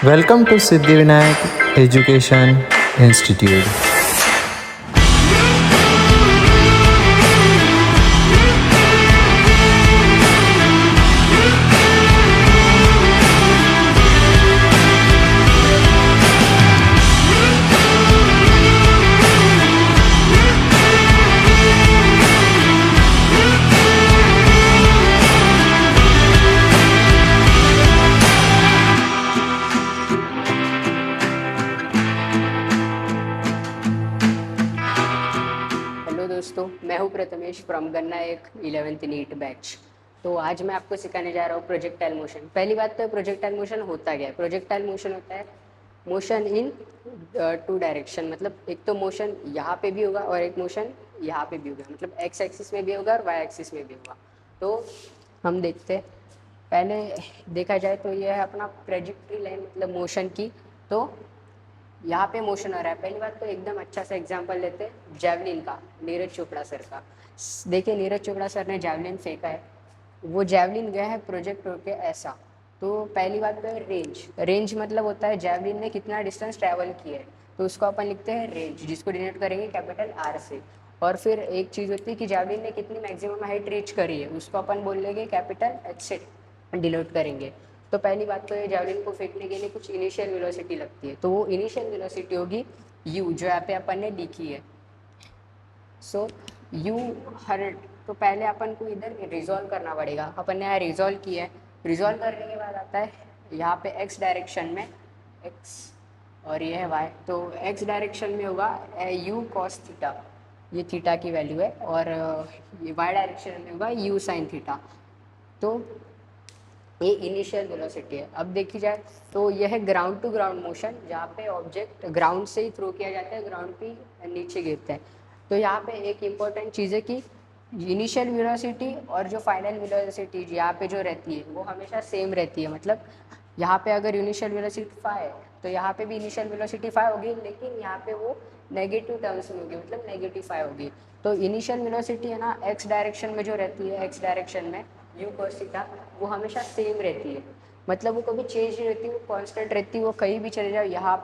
Welcome to Siddhivinayak Education Institute. Hello दोस्तों, मैं हूं प्रथमेश फ्रॉम गन्ना एक 11th नीट बैच। तो आज मैं आपको सिखाने जा रहा हूं प्रोजेक्टाइल मोशन। पहली बात तो प्रोजेक्टाइल मोशन होता क्या है। प्रोजेक्टाइल मोशन होता है मोशन इन टू डायरेक्शन, मतलब एक तो मोशन यहाँ पे भी होगा और एक मोशन यहाँ पे भी होगा, मतलब एक्स एक्सिस में भी होगा और वाई एक्सिस में भी होगा। तो हम देखते हैं, पहले देखा जाए तो यह है अपना ट्रेजेक्टरी लाइन, मतलब मोशन की। तो यहाँ पे मोशन हो रहा है। पहली बात तो एकदम अच्छा सा एग्जांपल लेते हैं जैवलिन का, नीरज चोपड़ा सर का। देखिए नीरज चोपड़ा सर ने जैवलिन फेंका है, वो जैवलिन गया है प्रोजेक्ट होके ऐसा। तो पहली बात तो है रेंज। रेंज मतलब होता है जैवलिन ने कितना डिस्टेंस ट्रैवल किया है, तो उसको अपन लिखते हैं रेंज, जिसको डिनोट करेंगे कैपिटल आर से। और फिर एक चीज़ होती है कि जैवलिन ने कितनी मैक्सिमम हाइट रीच करी है, उसको अपन बोल लेंगे कैपिटल एच से डिनोट करेंगे। तो पहली बात तो ये जैवलिन को फेंकने के लिए कुछ इनिशियल वेलोसिटी लगती है, तो वो इनिशियल वेलोसिटी होगी यू, जो यहाँ पे अपन ने लिखी है। So you 100। तो पहले अपन को इधर रिजॉल्व करना पड़ेगा। अपन ने यहाँ रिजॉल्व किया है। रिजॉल्व करने के बाद आता है यहाँ पे एक्स डायरेक्शन में एक्स और ये है वाई। तो एक्स डायरेक्शन में होगा यू कॉस थीटा, ये थीटा की वैल्यू है, और ये वाई डायरेक्शन में होगा यू साइन थीटा। तो ये इनिशियल वेलोसिटी है। अब देखी जाए तो यह है ग्राउंड टू ग्राउंड मोशन, जहाँ पे ऑब्जेक्ट ग्राउंड से ही थ्रो किया जाता है, ग्राउंड पे नीचे गिरता है। तो यहाँ पे एक इम्पॉर्टेंट चीज़ है कि इनिशियल वेलोसिटी और जो फाइनल वेलोसिटी यहाँ पे जो रहती है वो हमेशा सेम रहती है। मतलब यहाँ पे अगर इनिशियल वेलोसिटी 5 है तो यहाँ पे भी इनिशियल वेलोसिटी 5 होगी, लेकिन यहाँ पे वो नेगेटिव टर्म्स में होगी, मतलब नेगेटिव 5 होगी। तो इनिशियल वेलोसिटी है ना एक्स डायरेक्शन में जो रहती है, एक्स डायरेक्शन में यू cos थीटा, वो हमेशा सेम रहती है। मतलब वो कभी चेंज नहीं रहती, वो कांस्टेंट रहती है। वो कहीं भी चले जाओ, यहाँ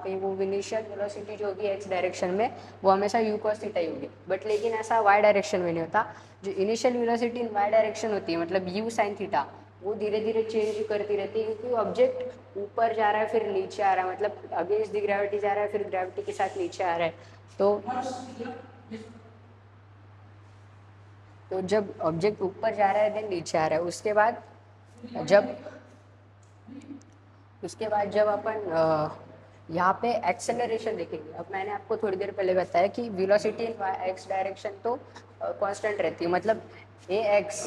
पे वो इनिशियल वेलोसिटी जो होगी एक्स डायरेक्शन में वो हमेशा यू cos थीटा ही होगी। बट लेकिन ऐसा वाई डायरेक्शन में नहीं होता। जो initial velocity in Y direction होती है, मतलब यू साइन थीटा, वो धीरे धीरे चेंज करती रहती है, क्योंकि ऑब्जेक्ट ऊपर जा रहा है फिर नीचे आ रहा है, मतलब अगेंस्ट द ग्रेविटी जा रहा है फिर ग्रेविटी के साथ नीचे आ रहा है। तो जब ऑब्जेक्ट ऊपर जा रहा है देन नीचे आ रहा है। जब उसके बाद जब अपन यहाँ पे एक्सेलरेशन देखेंगे। अब मैंने आपको थोड़ी देर पहले बताया कि वेलोसिटी इन एक्स डायरेक्शन तो कांस्टेंट रहती है, मतलब a x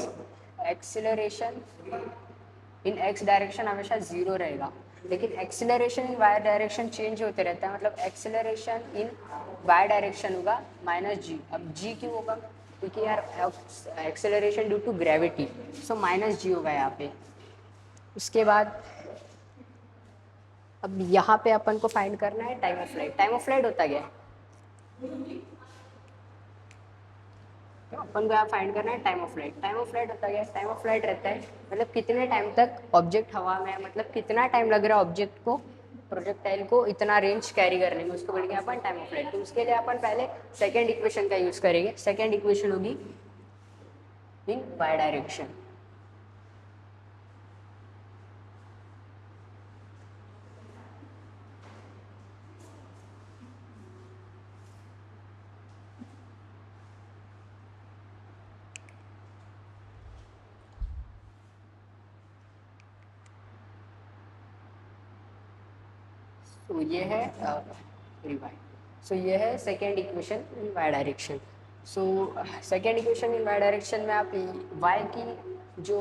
acceleration in x direction हमेशा जीरो रहेगा। लेकिन acceleration in Y direction change होते रहता है, मतलब एक्सेलरेशन इन वाई डायरेक्शन होगा माइनस जी। अब जी क्यों होगा, क्योंकि यार acceleration due to gravity, so minus g होगा यहाँ पे। उसके बाद अब यहाँ पे अपन को फाइंड करना है time of flight. Time of flight होता क्या है, तो अपन को यहाँ फाइंड करना है time of flight. Time of flight होता क्या है, टाइम ऑफ फ्लाइट रहता है मतलब कितने टाइम तक ऑब्जेक्ट हवा में है, मतलब कितना टाइम लग रहा है ऑब्जेक्ट को, प्रोजेक्टाइल को इतना रेंज कैरी करने में, उसको बोलेंगे अपन टाइम ऑफ फ्लाइट। तो उसके लिए अपन पहले सेकेंड इक्वेशन का यूज करेंगे। सेकेंड इक्वेशन होगी इन वाई डायरेक्शन। तो ये है सो ये है second equation in Y direction. So second equation in Y direction में आप वाई की जो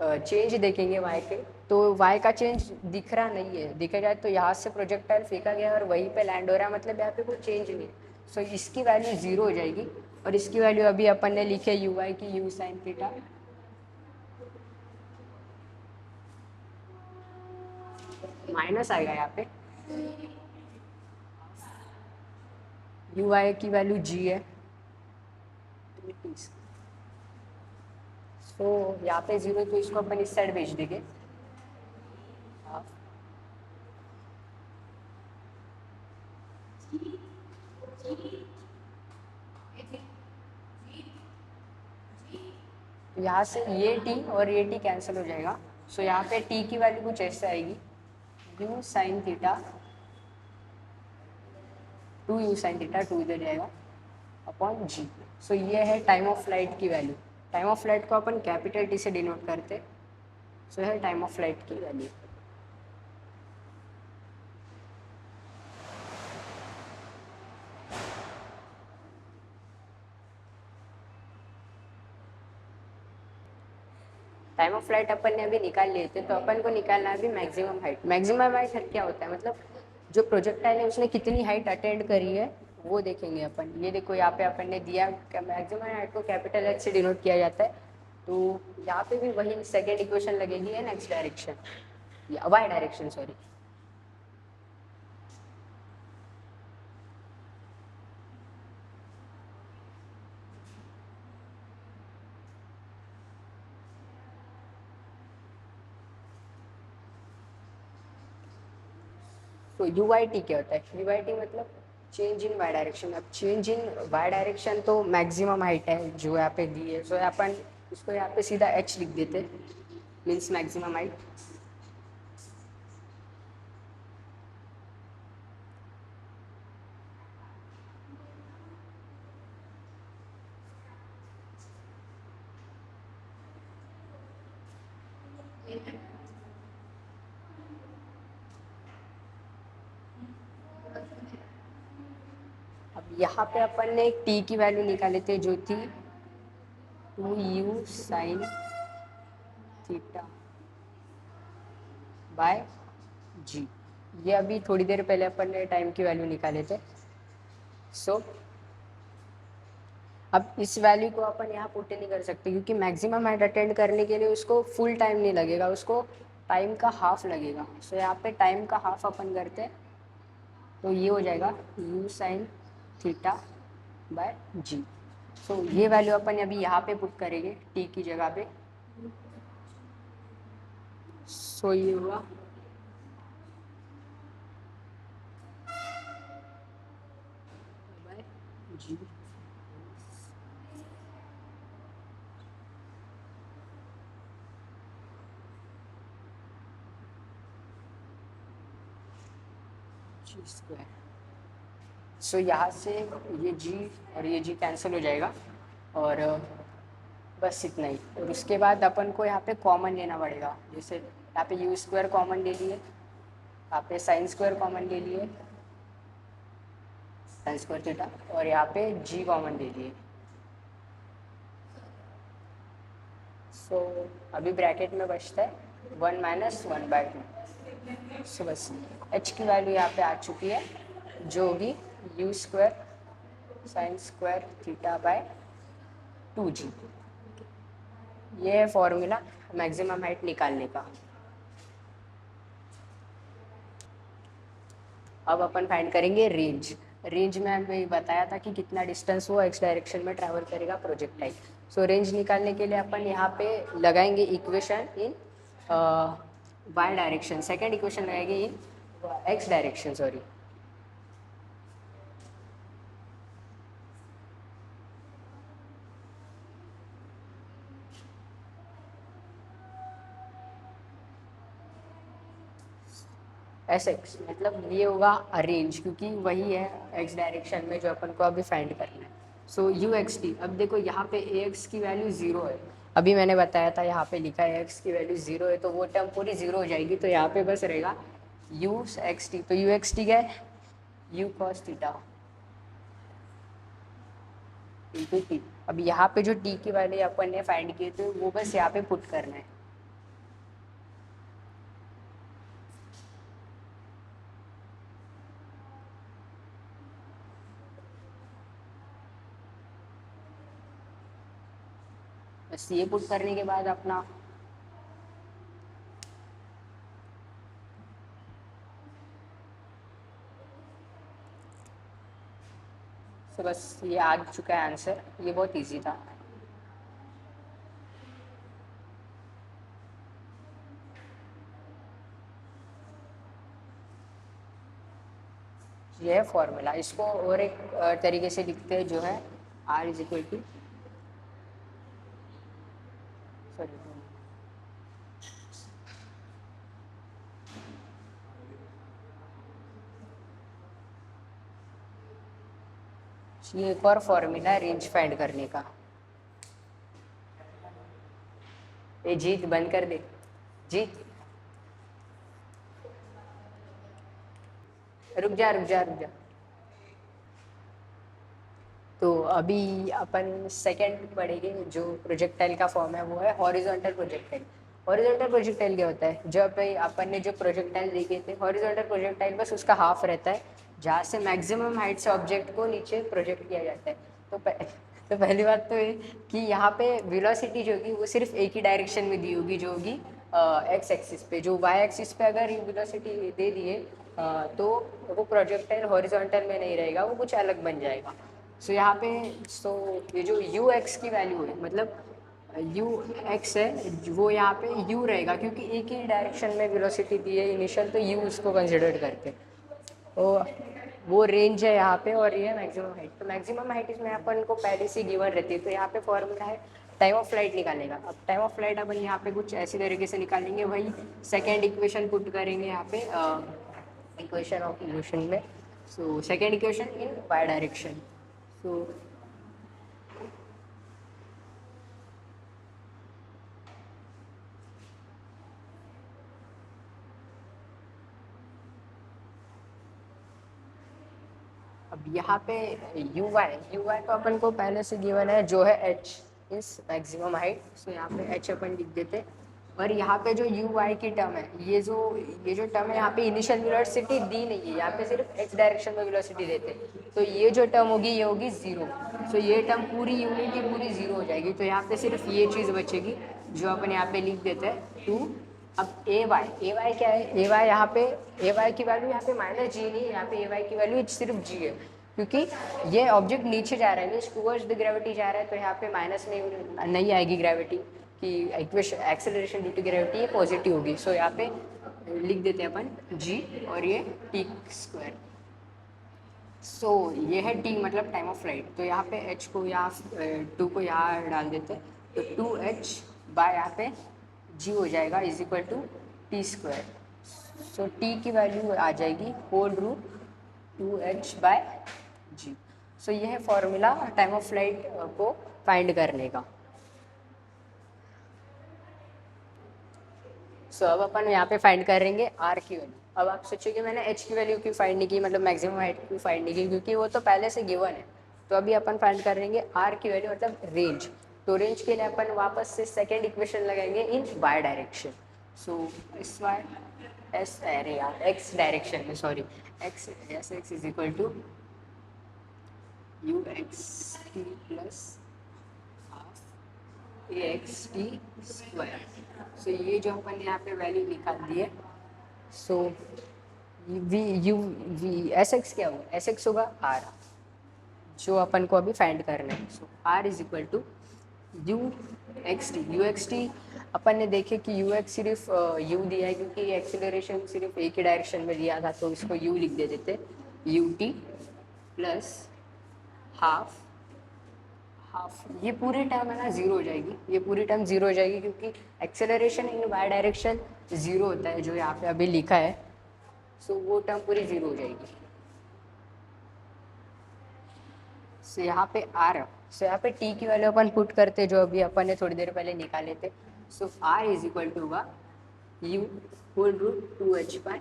चेंज देखेंगे वाई के, तो वाई का चेंज दिख रहा नहीं है। देखा जाए तो यहाँ से प्रोजेक्टाइल फेंका गया और वहीं पे लैंड हो रहा है, मतलब यहाँ पे कोई चेंज नहीं है। सो इसकी वैल्यू जीरो हो जाएगी, और इसकी वैल्यू अभी अपन ने लिखे यू वाई की यू साइन थीटा, माइनस आएगा यहाँ पे। यू आई की वैल्यू जी है, तो यहाँ पे जीरो, तो इसको अपन इस साइड भेज देंगे। तो यहाँ से ये टी और ये टी कैंसिल हो जाएगा। सो यहाँ पे टी की वैल्यू कुछ ऐसे आएगी, you sine theta, 2u sin θ, 2 इधर जाएगा अपॉन जी। सो ये है टाइम ऑफ फ्लाइट की वैल्यू। टाइम ऑफ फ्लाइट को अपन कैपिटल टी से डिनोट करते, सो है टाइम ऑफ फ्लाइट की वैल्यू। टाइम ऑफ फ्लाइट अपन ने अभी निकाल लिए थे, तो अपन को निकालना है अभी मैक्सिमम हाइट। मैक्सिमम हाइट क्या होता है, मतलब जो प्रोजेक्टाइल है उसने कितनी हाइट अटेंड करी है वो देखेंगे अपन। ये देखो यहाँ पे अपन ने दिया मैक्सिमम हाइट को कैपिटल एच से डिनोट किया जाता है। तो यहाँ पे भी वही सेकेंड इक्वेशन लगेगी इन एक्स डायरेक्शन या वाई डायरेक्शन, सॉरी। तो यू वाई टी क्या होता है, यू वाई टी मतलब चेंज इन वाई डायरेक्शन। अब चेंज इन वाई डायरेक्शन तो मैक्सिमम हाइट है जो यहाँ पे दी है, सो अपन इसको यहाँ पे सीधा एच लिख देते, मीन्स मैक्सिमम हाइट। अब यहाँ पे अपन ने एक टी की वैल्यू निकाली थी जो थी 2u साइन थीटा बाय जी। ये अभी थोड़ी देर पहले अपन ने टाइम की वैल्यू निकाले थे। सो अब इस वैल्यू को अपन यहाँ पुट नहीं कर सकते क्योंकि मैक्सिमम हाइट अटेंड करने के लिए उसको फुल टाइम नहीं लगेगा, उसको टाइम का हाफ लगेगा। सो यहाँ पे टाइम का हाफ अपन करते हैं, तो ये हो जाएगा u sine theta by ji. So ये वैल्यू अपन अभी यहाँ पे पुट करेंगे t की जगह पे। सो ये हुआ बाय जी। जी स्क्वायर। सो यहाँ से ये g और ये g कैंसिल हो जाएगा और बस इतना ही। और उसके बाद अपन को यहाँ पे कॉमन लेना पड़ेगा, जैसे यहाँ पे यू स्क्वायर कॉमन ले लिए, यहाँ पे साइन स्क्वायर कॉमन ले लिए, साइन स्क्वायर थीटा, और यहाँ पे g कॉमन ले लिए। सो अभी ब्रैकेट में बचता है 1 माइनस 1/2। सो बस h की वैल्यू यहाँ पे आ चुकी है जो होगी u square sine square theta by 2g। ये है फॉर्मूला मैक्सिमम हाइट निकालने का। अब अपन फाइंड करेंगे रेंज। रेंज में हमें बताया था कि कितना डिस्टेंस वो एक्स डायरेक्शन में ट्रैवल करेगा प्रोजेक्टाइल। सो रेंज निकालने के लिए अपन यहाँ पे लगाएंगे equation in Y direction, second equation लगाएंगे in x direction, sorry. S x मतलब ये होगा अरेंज, क्योंकि वही है एक्स डायरेक्शन में जो अपन को अभी फाइंड करना है। सो यू एक्स टी, अब देखो यहाँ पे ए एक्स की वैल्यू 0 है। अभी मैंने बताया था यहाँ पे लिखा है एक्स की वैल्यू 0 है, तो वो टर्म पूरी 0 हो जाएगी। तो यहाँ पे बस रहेगा यू एक्स टी। तो यू एक्स टी क्या है, you cos theta into T. अब यहाँ पे जो टी की वैल्यू अपन ने फाइंड किए थे वो बस यहाँ पे पुट करना है। बस ये पुट करने के बाद अपना तो बस ये आ चुका है आंसर। ये बहुत इजी था। ये है फॉर्मूला। इसको और एक तरीके से लिखते हैं जो है r is equal to, sorry, ये एक और फॉर्मूला है रेंज फाइंड करने का। ये जीत बंद कर दे, जीत रुक जा रुक जा रुक जा। तो अभी अपन सेकंड पढ़ेंगे। जो प्रोजेक्टाइल का फॉर्म है वो है हॉरिजॉन्टल प्रोजेक्टाइल। हॉरिजॉन्टल प्रोजेक्टाइल क्या होता है? जब अपन ने जो प्रोजेक्टाइल देखे थे, हॉरिजॉन्टल प्रोजेक्टाइल बस उसका हाफ रहता है जहाँ से मैक्सिमम हाइट से ऑब्जेक्ट को नीचे प्रोजेक्ट किया जाता है। तो पहली बात तो ये कि यहाँ पे वेलोसिटी जो होगी वो सिर्फ एक ही डायरेक्शन में दी होगी, जो होगी एक्स एक्सिस पे। जो वाई एक्सिस पे अगर वेलोसिटी दे दिए तो वो प्रोजेक्टाइल हॉरिजॉन्टल में नहीं रहेगा, वो कुछ अलग बन जाएगा। सो यहाँ पे ये जो यू एक्स की वैल्यू है, मतलब यू एक्स है, वो यहाँ पे यू रहेगा क्योंकि एक ही डायरेक्शन में वेलोसिटी दी है इनिशियल, तो यू उसको कंसिडर करते हैं। तो वो रेंज है यहाँ पे, और ये मैक्सिमम हाइट। तो मैक्सिमम हाइट इसमें अपन को पहले से गिवन रहती है। तो यहाँ पे फॉर्मूला है टाइम ऑफ फ्लाइट निकालेगा। अब टाइम ऑफ फ्लाइट अपन यहाँ पे कुछ ऐसी तरीके से निकालेंगे, वही सेकेंड इक्वेशन पुट करेंगे यहाँ पे इक्वेशन ऑफ मोशन में। So second equation in Y direction. सो अब यहाँ पे यू वाई तो अपन को पहले से गिवन है, जो है एच इज मैक्सिमम हाइट। सो यहाँ पे एच अपन लिख देते। और यहाँ पे जो यू वाई की टर्म है, ये जो टर्म है यहाँ पे इनिशियल वेलोसिटी दी नहीं है, यहाँ पे सिर्फ एक्स डायरेक्शन में वेलोसिटी देते हैं। तो ये जो टर्म होगी ये होगी जीरो। सो ये टर्म पूरी यूनिट की पूरी जीरो हो जाएगी। तो यहाँ पे सिर्फ ये चीज़ बचेगी जो अपन यहाँ पे लिख देते हैं टू। अब ए वाई क्या है? ए वाई यहाँ पे ए वाई की वैल्यू यहाँ पे माइनस जी नहीं है, यहाँ पे ए वाई की वैल्यू सिर्फ जी है क्योंकि ये ऑब्जेक्ट नीचे जा रहा है, मीन्स टूवर्ड्स द ग्रेविटी जा रहा है। तो यहाँ पे माइनस नहीं आएगी ग्रेविटी की equation, acceleration due to gravity ये पॉजिटिव होगी। सो यहाँ पे लिख देते हैं अपन जी और ये टी स्क्वायर। सो ये है टी मतलब टाइम ऑफ फ्लाइट। तो यहाँ पे एच को यहाँ टू को यहाँ डाल देते हैं, तो टू एच बाय यहाँ पे जी हो जाएगा is equal to t square. So t की वैल्यू आ जाएगी whole root two H by ji. So ये है फॉर्मूला टाइम ऑफ फ्लाइट को फाइंड करने का। सो अब अपन यहाँ पे फाइंड करेंगे आर की वैल्यू। अब आप सोचोगे मैंने एच की वैल्यू क्यों फाइंड नहीं की, मतलब मैक्सिमम हाइट क्यों फाइंड नहीं की, क्योंकि वो तो पहले से गिवन है। तो अभी अपन फाइंड करेंगे आर की वैल्यू, मतलब रेंज। तो रेंज के लिए अपन वापस से सेकेंड इक्वेशन लगाएंगे in Y direction. So S Y S अरे यार एक्स डायरेक्शन में, sorry, X S X is equal to U X T plus half A X T square. So ये जो अपन यहाँ पे वैल्यू निकाल दिए, सो वी एस एक्स क्या होगा? एस एक्स होगा आर, जो अपन को अभी फाइंड करना है। So R is equal to U X T. अपन ने देखे कि यू एक्स सिर्फ यू दिया है क्योंकि एक्सेलरेशन सिर्फ एक ही डायरेक्शन में दिया था, तो इसको यू लिख दे देते, यू टी प्लस हाफ ये पूरी टर्म है ना जीरो हो जाएगी, ये पूरी टर्म जीरो हो जाएगी क्योंकि acceleration in Y direction zero होता है जो यहाँ पे अभी लिखा है। सो वो टर्म पूरी जीरो हो जाएगी। सो यहाँ पे आर, सो यहाँ पे टी की वैल्यू अपन पुट करते जो अभी अपन ने थोड़ी देर पहले निकाले थे। So R is equal to होगा U whole root two H by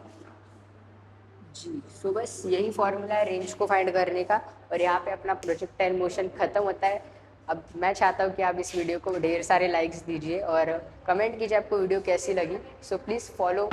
ji. So बस यही फॉर्मूला है रेंज को फाइंड करने का, और यहाँ पे अपना प्रोजेक्टाइल मोशन खत्म होता है। अब मैं चाहता हूँ कि आप इस वीडियो को ढेर सारे लाइक्स दीजिए और कमेंट कीजिए आपको वीडियो कैसी लगी। So please follow